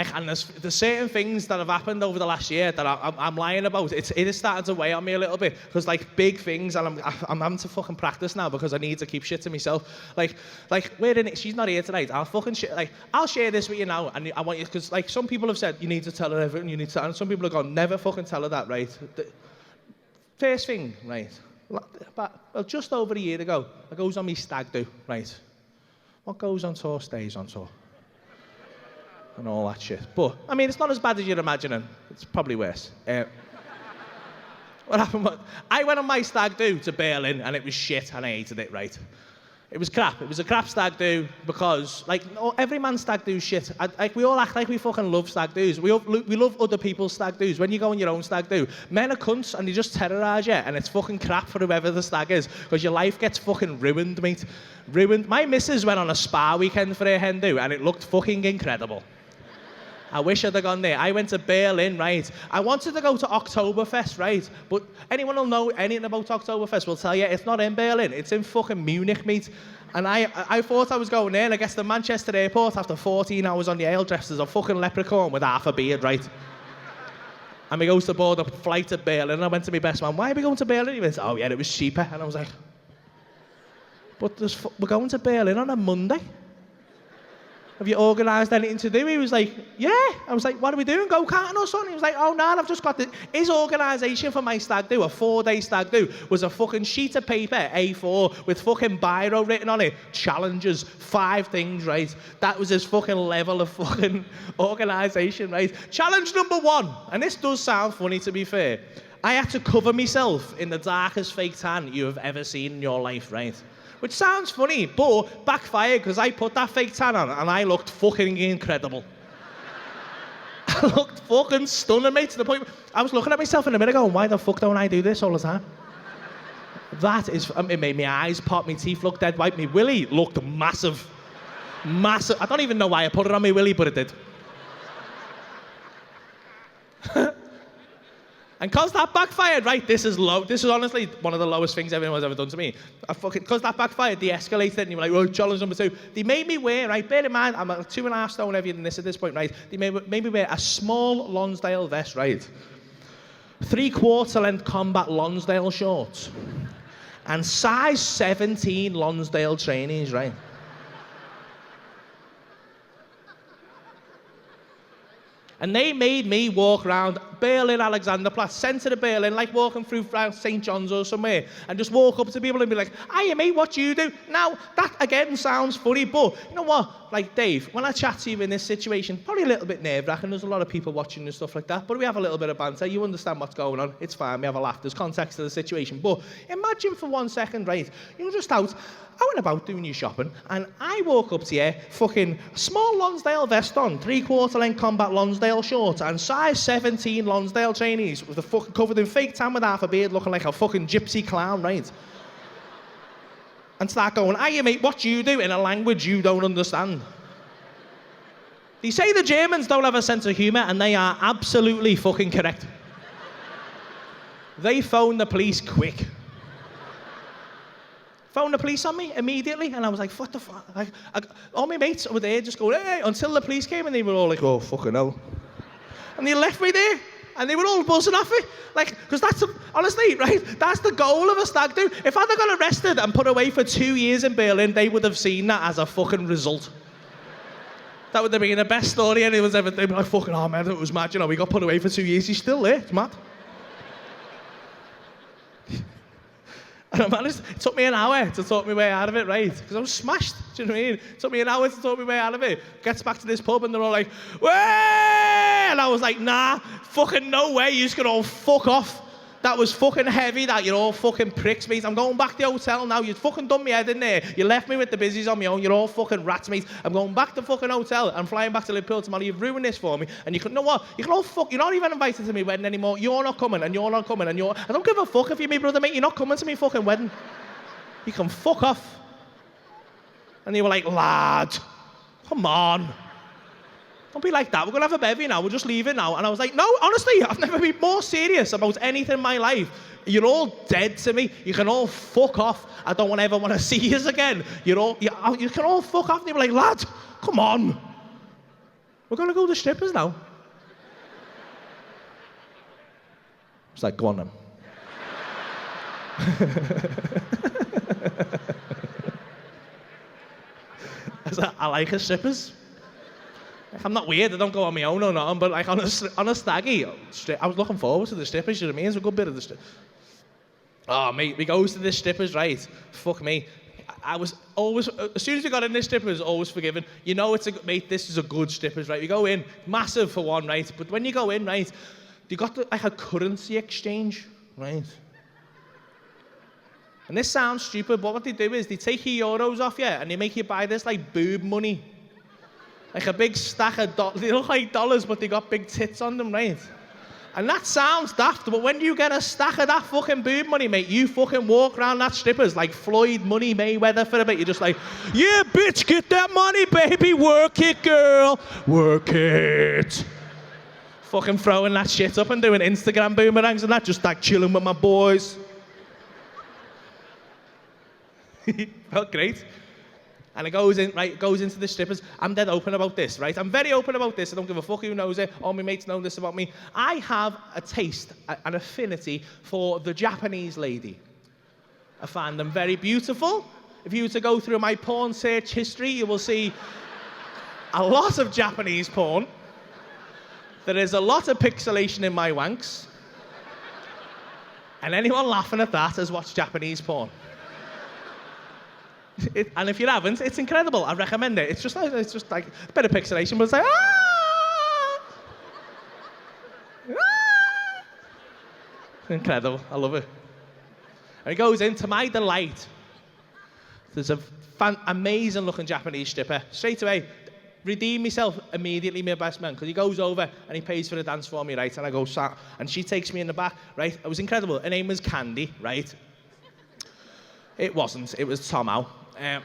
And there's certain things that have happened over the last year that I'm lying about. It is starting to weigh on me a little bit, because like big things, and I'm having to fucking practice now because I need to keep shit to myself. Like we're in it. She's not here tonight. I'll share this with you now, and I want you, because like some people have said you need to tell her everything. And some people have gone, never fucking tell her that, right? First thing, right? But just over a year ago, I goes on me stag do, right? What goes on tour stays on tour. And all that shit. But, I mean, it's not as bad as you're imagining. It's probably worse. What happened was, I went on my stag do to Berlin, and it was shit, and I hated it, right? It was crap. It was a crap stag do, because, like, every man's stag do shit. We all act like we fucking love stag do's. We love other people's stag do's. When you go on your own stag do, men are cunts, and they just terrorise you, and it's fucking crap for whoever the stag is, because your life gets fucking ruined, mate. Ruined. My missus went on a spa weekend for her hen do, and it looked fucking incredible. I wish I'd have gone there. I went to Berlin, right? I wanted to go to Oktoberfest, right? But anyone who'll know anything about Oktoberfest will tell you it's not in Berlin. It's in fucking Munich, mate. And I thought I was going there, and I guess the Manchester airport, after 14 hours on the aisle, dressed as a fucking leprechaun with half a beard, right? And we goes to board a flight to Berlin, and I went to my best man, why are we going to Berlin? He went, oh yeah, it was cheaper. And I was like, but we're going to Berlin on a Monday. Have you organised anything to do? He was like, yeah. I was like, what are we doing? Go-karting or something? He was like, oh, no, I've just got his organisation for my stag do, a 4-day stag do, was a fucking sheet of paper, A4, with fucking biro written on it. Challenges, 5 things, right? That was his fucking level of fucking organisation, right? Challenge number 1, and this does sound funny, to be fair. I had to cover myself in the darkest fake tan you have ever seen in your life, right? Which sounds funny, but backfired, because I put that fake tan on and I looked fucking incredible. I looked fucking stunning, mate, to the point I was looking at myself in the mirror going, why the fuck don't I do this all the time? That is, it made my eyes pop, my teeth look dead white, my willy looked massive. Massive. I don't even know why I put it on my willy, but it did. And because that backfired, right, this is low. This is honestly one of the lowest things anyone's ever done to me. Because that backfired, they escalated it, and you were like, oh, challenge number 2. They made me wear, right, bear in mind, I'm 2.5 stone heavier than this at this point, right? They made me wear a small Lonsdale vest, right? 3/4 length combat Lonsdale shorts. And size 17 Lonsdale trainees, right? And they made me walk around Berlin, Alexanderplatz, centre of Berlin, like walking through St. John's or somewhere, and just walk up to people and be like, hiya mate, what do you do? Now, that again sounds funny, but you know what? Like, Dave, when I chat to you in this situation, probably a little bit nerve-wracking, there's a lot of people watching and stuff like that, but we have a little bit of banter, you understand what's going on, it's fine, we have a laugh, there's context to the situation. But imagine for 1 second, right, you're just out about doing your shopping, and I walk up to you, fucking small Lonsdale vest on, 3/4 length combat Lonsdale shorts, and size 17 Lonsdale trainees with the fucking covered in fake tan with half a beard, looking like a fucking gypsy clown, right? And start going, hiya mate, what do you do, in a language you don't understand? They say the Germans don't have a sense of humour, and they are absolutely fucking correct. They phoned the police quick. Phoned the police on me immediately, and I was like, what the fuck? Like, all my mates were there just going, hey, until the police came, and they were all like, oh, fucking hell. And they left me there, and they were all buzzing off it. Like, because honestly, right, that's the goal of a stag do. If I'd have got arrested and put away for 2 years in Berlin, they would have seen that as a fucking result. That would have been the best story anyone's ever done. They'd be like, fucking, oh man, it was mad, you know, we got put away for 2 years, he's still there, it's mad. And I managed, it took me an hour to talk my way out of it, right? Because I was smashed, do you know what I mean? It took me an hour to talk my way out of it. Gets back to this pub and they're all like, way! And I was like, nah, fucking no way, you're just gonna all fuck off. That was fucking heavy, that you're all fucking pricks, mate. I'm going back to the hotel now. You fucking done me head in there. You left me with the busies on my own. You're all fucking rats, mate. I'm going back to the fucking hotel. I'm flying back to Liverpool tomorrow. You've ruined this for me. And you know what? You can all fuck. You're not even invited to my wedding anymore. You're not coming, and you're not coming, and you're... I don't give a fuck if you're my brother, mate. You're not coming to my fucking wedding. You can fuck off. And they were like, lad, come on. Don't be like that. We're going to have a bevy now. We'll just leave it now. And I was like, no, honestly, I've never been more serious about anything in my life. You're all dead to me. You can all fuck off. I don't ever want to see you again. You can all fuck off. And they were like, lad, come on. we're going to go to strippers now. It's like, go on then. I like her strippers. Like, I'm not weird, I don't go on my own or nothing, but like on a staggy, I was looking forward to the strippers, you know what I mean? It's a good bit of the strippers. Oh, mate, we goes to the strippers, right? Fuck me. I was always, as soon as we got in this strippers, always forgiven. You know mate, this is a good strippers, right? We go in, massive for one, right? But when you go in, right, you got like a currency exchange, right? And this sounds stupid, but what they do is they take your euros off you and they make you buy this like boob money. Like a big stack of dollars. They look like dollars, but they got big tits on them, right? And that sounds daft, but when you get a stack of that fucking boob money, mate, you fucking walk around that strippers like Floyd Money Mayweather for a bit. You're just like, yeah, bitch, get that money, baby, work it, girl, work it. Fucking throwing that shit up and doing Instagram boomerangs and that, just like chilling with my boys. Felt great. And it goes into the strippers. I'm dead open about this, right? I'm very open about this. I don't give a fuck who knows it. All my mates know this about me. I have a taste, an affinity for the Japanese lady. I find them very beautiful. If you were to go through my porn search history, you will see a lot of Japanese porn. There is a lot of pixelation in my wanks. And anyone laughing at that has watched Japanese porn. And if you haven't, it's incredible. I recommend it. It's just like a bit of pixelation, but it's like, ah! Ah! Incredible. I love it. And it goes in, to my delight, there's a amazing looking Japanese stripper. Straight away, redeem myself immediately, my best man, because he goes over and he pays for the dance for me, right? And I go, sat, and she takes me in the back, right? It was incredible. Her name was Candy, right? It wasn't. It was Tomo. It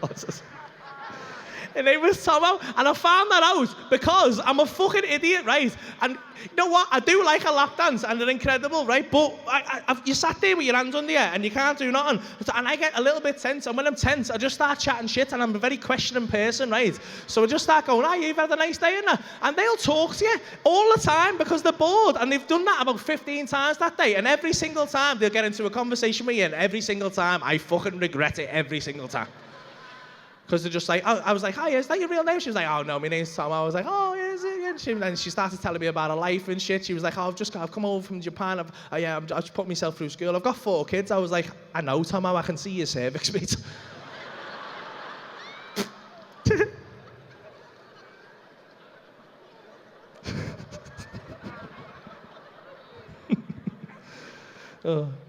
was. Her name was Tomo, and I found that out because I'm a fucking idiot, right? And you know what? I do like a lap dance, and they're incredible, right? But you sat there with your hands under you, and you can't do nothing. And I get a little bit tense, and when I'm tense, I just start chatting shit, and I'm a very questioning person, right? So I just start going, you've had a nice day, innit? And they'll talk to you all the time because they're bored, and they've done that about 15 times that day, and every single time they'll get into a conversation with you, and every single time I fucking regret it every single time. Because they're just like, I was like, hi, is that your real name? She was like, oh no, my name's Tom. I was like, oh, yeah, is it? And she started telling me about her life and shit. She was like, I've come over from Japan. I've just put myself through school. I've got 4 kids. I was like, I know, Tom, I can see your cervix, mate.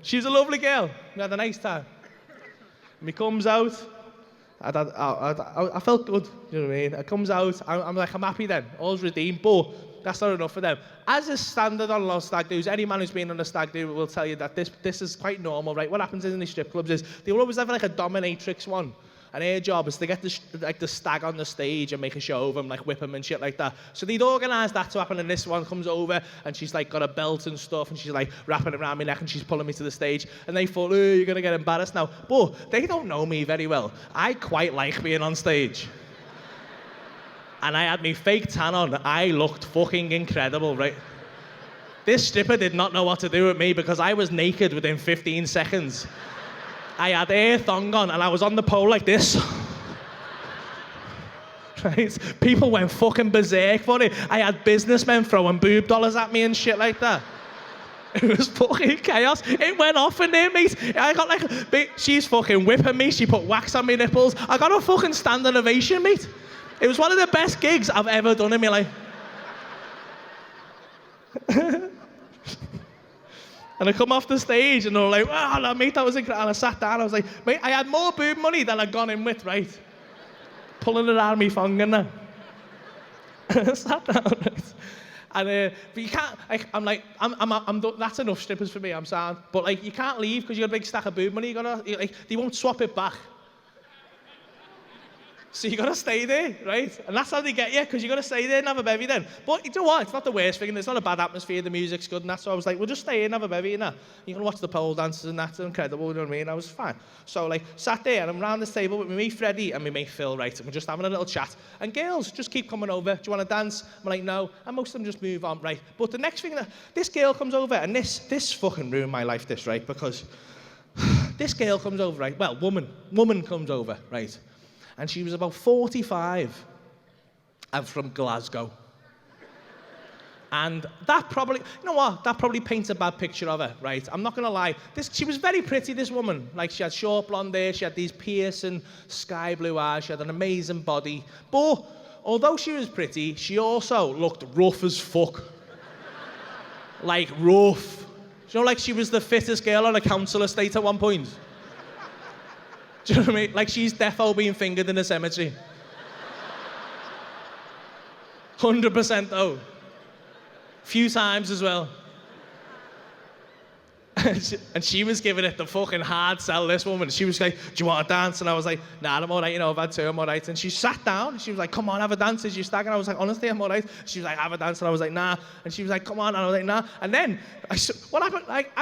She's a lovely girl. We had a nice time. And he comes out. I felt good, you know what I mean? It comes out, I'm happy then, all's redeemed, but that's not enough for them. As is standard on a lot of stag do's, any man who's been on a stag do will tell you that this is quite normal, right? What happens in these strip clubs is they will always have like a dominatrix one, and her job is to get the stag on the stage and make a show of him, like whip him and shit like that. So they'd organise that to happen, and this one comes over, and she's like got a belt and stuff, and she's like wrapping it around my neck, and she's pulling me to the stage, and they thought, you're gonna get embarrassed now. But they don't know me very well. I quite like being on stage. And I had me fake tan on. I looked fucking incredible, right? This stripper did not know what to do with me because I was naked within 15 seconds. I had hair thong on and I was on the pole like this. Right? People went fucking berserk for it. I had businessmen throwing boob dollars at me and shit like that. It was fucking chaos. It went off in there, mate. I got like, she's fucking whipping me. She put wax on my nipples. I got a fucking standing ovation, mate. It was one of the best gigs I've ever done in my life. And I come off the stage and they were like, wow, mate, that was incredible. And I sat down, I was like, mate, I had more boob money than I'd gone in with, right? Pulling it out of me thong and that. I sat down, right? And, but you can't, I'm that's enough strippers for me, I'm sad. But like, you can't leave because you got a big stack of boob money, they won't swap it back. So you got to stay there, right? And that's how they get you, because you got to stay there and have a bevy then. But you know what? It's not the worst thing, and there's not a bad atmosphere, the music's good and that. So I was like, we'll just stay here and have a bevy and that. You can watch the pole dances and that's incredible, you know what I mean? I was fine. So like, sat there and I'm round this table with my mate Freddie and my mate Phil, right? And we're just having a little chat. And girls just keep coming over. Do you want to dance? I'm like, no. And most of them just move on, right? But the next thing, this girl comes over, and this fucking ruined my life, this, right? Because this girl comes over, right? Well, woman comes over, right? And she was about 45 and from Glasgow. And that probably, you know what? That probably paints a bad picture of her, right? I'm not gonna lie. She was very pretty, this woman. Like, she had short blonde hair, she had these piercing sky blue eyes, she had an amazing body. But although she was pretty, she also looked rough as fuck. Like, rough. You know, like she was the fittest girl on a council estate at one point. Do you know what I mean? Like, she's defo being fingered in a cemetery. 100% though. Few times as well. And she was giving it the fucking hard sell, this woman. She was like, do you want to dance? And I was like, nah, I'm all right, you know, I've had two, I'm all right. And she sat down, and she was like, come on, have a dance as you stag. And I was like, honestly, I'm all right. She was like, have a dance. And I was like, nah. And she was like, come on. And I was like, nah. And then, what happened? Like,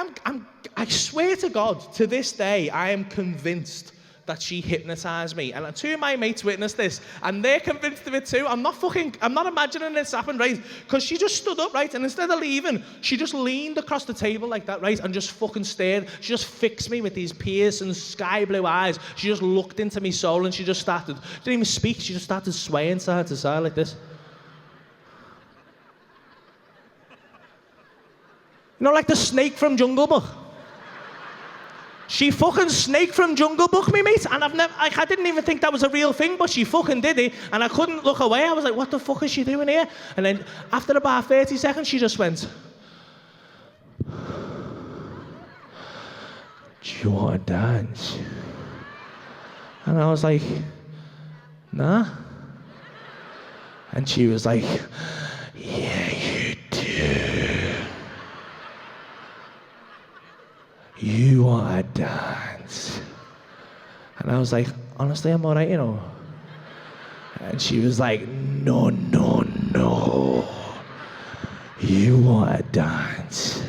I swear to God, to this day, I am convinced that she hypnotized me. And two of my mates witnessed this, and they're convinced of it too. I'm not imagining this happened, right? Because she just stood up, right? And instead of leaving, she just leaned across the table like that, right? And just fucking stared. She just fixed me with these piercing sky blue eyes. She just looked into me soul, and she just started, didn't even speak, she just started swaying side to side like this. You know, like the snake from Jungle Book? She fucking snake from Jungle Book me, mate, and I didn't even think that was a real thing, but she fucking did it, and I couldn't look away. I was like, what the fuck is she doing here? And then after about 30 seconds, she just went, do you want to dance? And I was like, nah. And she was like, yeah, you do. You want to dance? And I was like, honestly, I'm all right, you know. And she was like, no, no, no. You want to dance?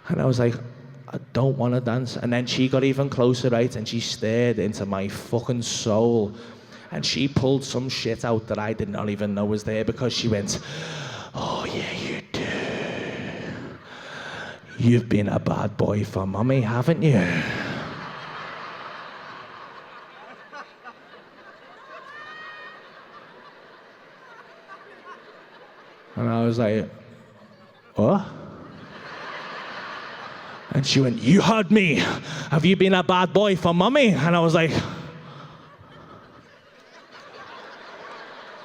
And I was like, I don't want to dance. And then she got even closer, right? And she stared into my fucking soul. And she pulled some shit out that I did not even know was there, because she went, oh, yeah, you do. You've been a bad boy for mummy, haven't you? And I was like, what? And she went, you heard me. Have you been a bad boy for mummy? And I was like,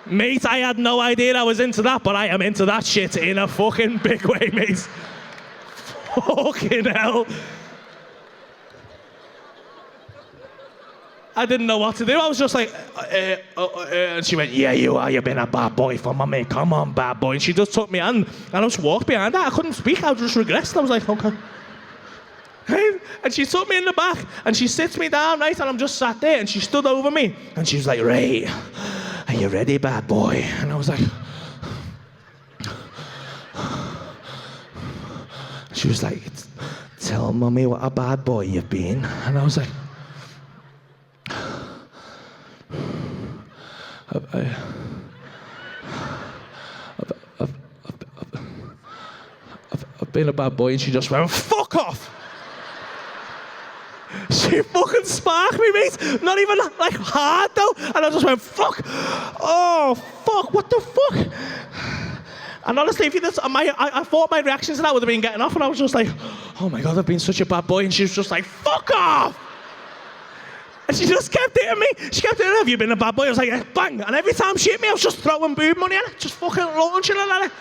mate, I had no idea I was into that, but I am into that shit in a fucking big way, mate. Fucking hell. I didn't know what to do. I was just like, and she went, yeah, you are. You've been a bad boy for mummy. Come on, bad boy. And she just took me in, and I just walked behind her. I couldn't speak. I just regressed. I was like, okay. And she took me in the back, and she sits me down, right? And I'm just sat there, and she stood over me, and she was like, right, are you ready, bad boy? And I was like, she was like, tell mummy what a bad boy you've been. And I was like, I've been a bad boy. And she just went, fuck off. She fucking sparked me, mate. Not even like hard though. And I just went, fuck. Oh, fuck, what the fuck? And honestly, if you just, I thought my reactions to that would have been getting off, and I was just like, oh my God, I've been such a bad boy. And she was just like, fuck off. And she just kept hitting me. She kept hitting me, have you been a bad boy? I was like, bang. And every time she hit me, I was just throwing boob money at her, just fucking launching it at her.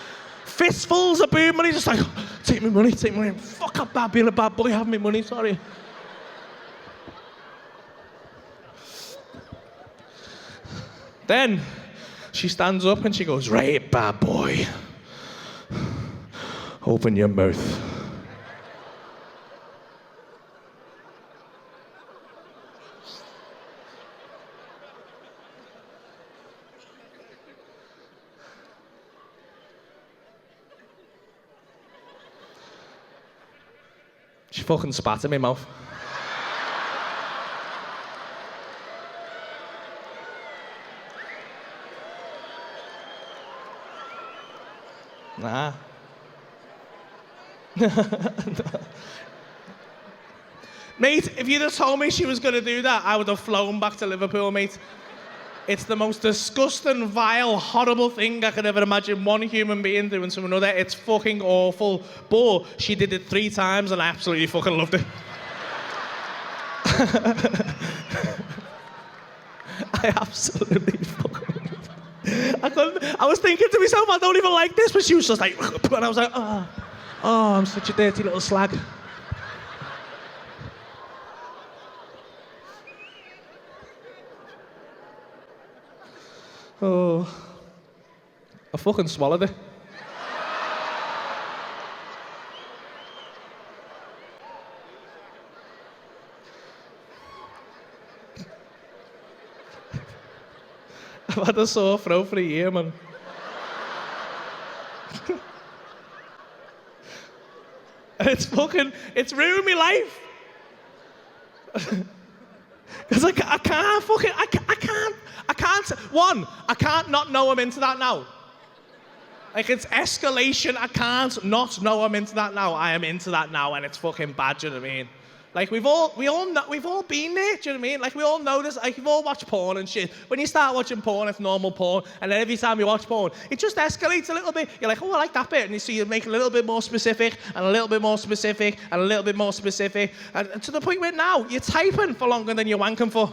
Fistfuls of boob money, just like, take me money, take money. Fuck up bad being a bad boy, have me money, sorry. Then she stands up and she goes, right, bad boy. Open your mouth. She fucking spat in my mouth. Nah. Mate, if you'd have told me she was going to do that, I would have flown back to Liverpool, mate. It's the most disgusting, vile, horrible thing I could ever imagine one human being doing to another. It's fucking awful. But she did it 3 times and I absolutely fucking loved it. I absolutely fucking loved it. I was thinking to myself, I don't even like this, but she was just like, and I was like, oh, I'm such a dirty little slag. Oh, I fucking swallowed it. I've had a sore throat for a year, man. And it's ruined my life. Because I can't not know I'm into that now. Like, it's escalation. I can't not know I'm into that now. I am into that now, and it's fucking bad, do you know what I mean? Like, we've all been there, do you know what I mean? Like, we all know this, like, we've all watched porn and shit. When you start watching porn, it's normal porn, and then every time you watch porn, it just escalates a little bit. You're like, oh, I like that bit, and so you make it a little bit more specific, and a little bit more specific, and a little bit more specific, and to the point where now, you're typing for longer than you're wanking for.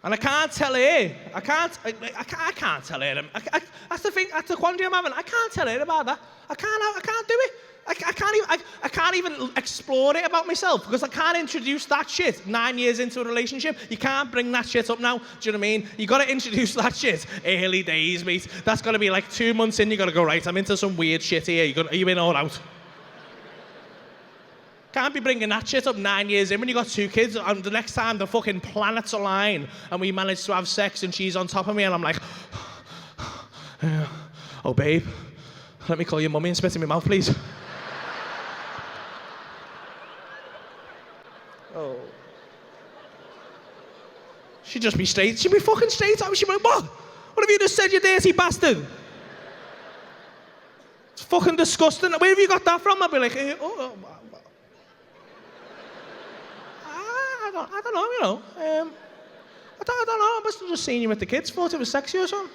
And I can't tell her. I can't tell her. That's the thing. That's the quandary I'm having. I can't tell her about that. I can't do it. I can't even explore it about myself because I can't introduce that shit 9 years into a relationship. You can't bring that shit up now. Do you know what I mean? You got to introduce that shit early days, mate. That's got to be like 2 months in. You got to go, right, I'm into some weird shit here. Are you in or out? Can't be bringing that shit up 9 years in when you got 2 kids and the next time the fucking planets align and we manage to have sex and she's on top of me and I'm like, oh babe, let me call your mummy and spit in my mouth, please. Oh. She'd just be straight. She'd be fucking straight up. She'd be like, what? What have you just said, you dirty bastard? It's fucking disgusting. Where have you got that from? I'd be like, I don't know, you know. I don't know. I must have just seen you with the kids. Thought it was sexy or something.